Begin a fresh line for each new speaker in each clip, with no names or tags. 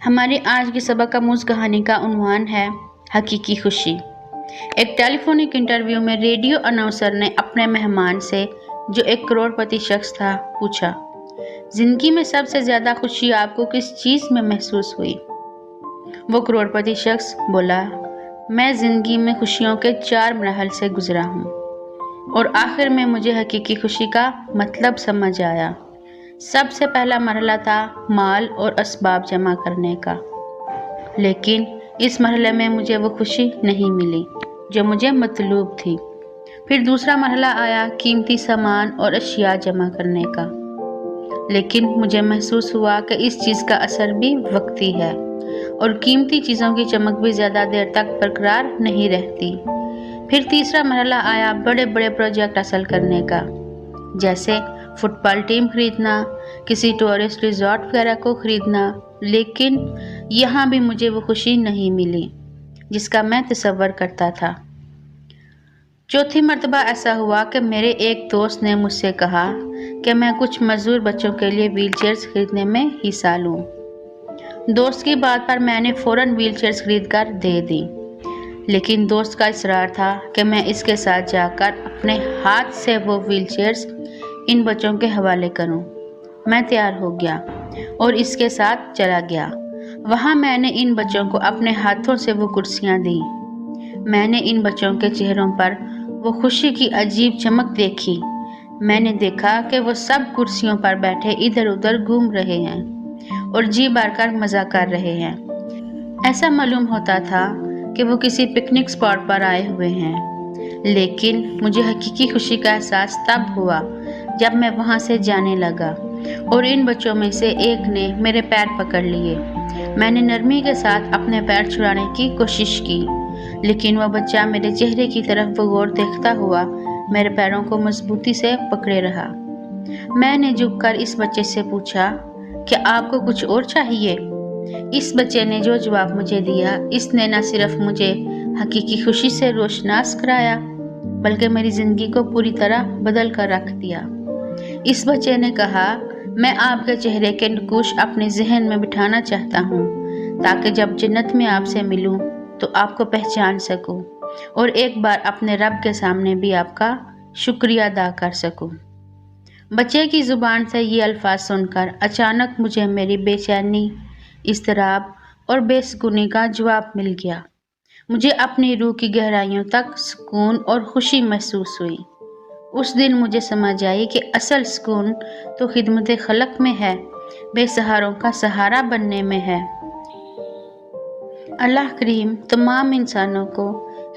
ہماری آج کی سبق آموز کہانی کا عنوان ہے حقیقی خوشی۔ ایک ٹیلی فونک انٹرویو میں ریڈیو اناؤنسر نے اپنے مہمان سے جو ایک کروڑ پتی شخص تھا پوچھا، زندگی میں سب سے زیادہ خوشی آپ کو کس چیز میں محسوس ہوئی؟ وہ کروڑ پتی شخص بولا، میں زندگی میں خوشیوں کے 4 مراحل سے گزرا ہوں اور آخر میں مجھے حقیقی خوشی کا مطلب سمجھ آیا۔ سب سے پہلا مرحلہ تھا مال اور اسباب جمع کرنے کا، لیکن اس مرحلے میں مجھے وہ خوشی نہیں ملی جو مجھے مطلوب تھی۔ پھر دوسرا مرحلہ آیا قیمتی سامان اور اشیاء جمع کرنے کا، لیکن مجھے محسوس ہوا کہ اس چیز کا اثر بھی وقتی ہے اور قیمتی چیزوں کی چمک بھی زیادہ دیر تک برقرار نہیں رہتی۔ پھر تیسرا مرحلہ آیا بڑے بڑے پروجیکٹ حاصل کرنے کا، جیسے فٹ بال ٹیم خریدنا، کسی ٹورسٹ ریزورٹ وغیرہ کو خریدنا، لیکن یہاں بھی مجھے وہ خوشی نہیں ملی جس کا میں تصور کرتا تھا۔ چوتھی مرتبہ ایسا ہوا کہ میرے ایک دوست نے مجھ سے کہا کہ میں کچھ معذور بچوں کے لیے ویل چیئرز خریدنے میں حصہ لوں۔ دوست کی بات پر میں نے فوراً ویل چیئرز خرید کر دے دی، لیکن دوست کا اصرار تھا کہ میں اس کے ساتھ جا کر اپنے ہاتھ سے وہ ویل چیئرز ان بچوں کے حوالے کروں۔ میں تیار ہو گیا اور اس کے ساتھ چلا گیا۔ وہاں میں نے ان بچوں کو اپنے ہاتھوں سے وہ کرسیاں دیں۔ میں نے ان بچوں کے چہروں پر وہ خوشی کی عجیب چمک دیکھی۔ میں نے دیکھا کہ وہ سب کرسیوں پر بیٹھے ادھر ادھر گھوم رہے ہیں اور جی بھر کر مزہ کر رہے ہیں۔ ایسا معلوم ہوتا تھا کہ وہ کسی پکنک اسپاٹ پر آئے ہوئے ہیں، لیکن مجھے حقیقی خوشی کا احساس تب ہوا جب میں وہاں سے جانے لگا اور ان بچوں میں سے ایک نے میرے پیر پکڑ لیے۔ میں نے نرمی کے ساتھ اپنے پیر چھڑانے کی کوشش کی، لیکن وہ بچہ میرے چہرے کی طرف غور دیکھتا ہوا میرے پیروں کو مضبوطی سے پکڑے رہا۔ میں نے جھک کر اس بچے سے پوچھا، کیا آپ کو کچھ اور چاہیے؟ اس بچے نے جو جواب مجھے دیا، اس نے نہ صرف مجھے حقیقی خوشی سے روشناس کرایا بلکہ میری زندگی کو پوری طرح بدل کر رکھ دیا۔ اس بچے نے کہا، میں آپ کے چہرے کے نقوش اپنے ذہن میں بٹھانا چاہتا ہوں تاکہ جب جنت میں آپ سے ملوں تو آپ کو پہچان سکوں اور ایک بار اپنے رب کے سامنے بھی آپ کا شکریہ ادا کر سکوں۔ بچے کی زبان سے یہ الفاظ سن کر اچانک مجھے میری بے چینی، اضطراب اور بے سکونی کا جواب مل گیا۔ مجھے اپنی روح کی گہرائیوں تک سکون اور خوشی محسوس ہوئی۔ اس دن مجھے سمجھ آئی کہ اصل سکون تو خدمت خلق میں ہے، بے سہاروں کا سہارا بننے میں ہے۔ اللہ کریم تمام انسانوں کو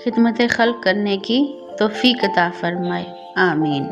خدمت خلق کرنے کی توفیق عطا فرمائے، آمین۔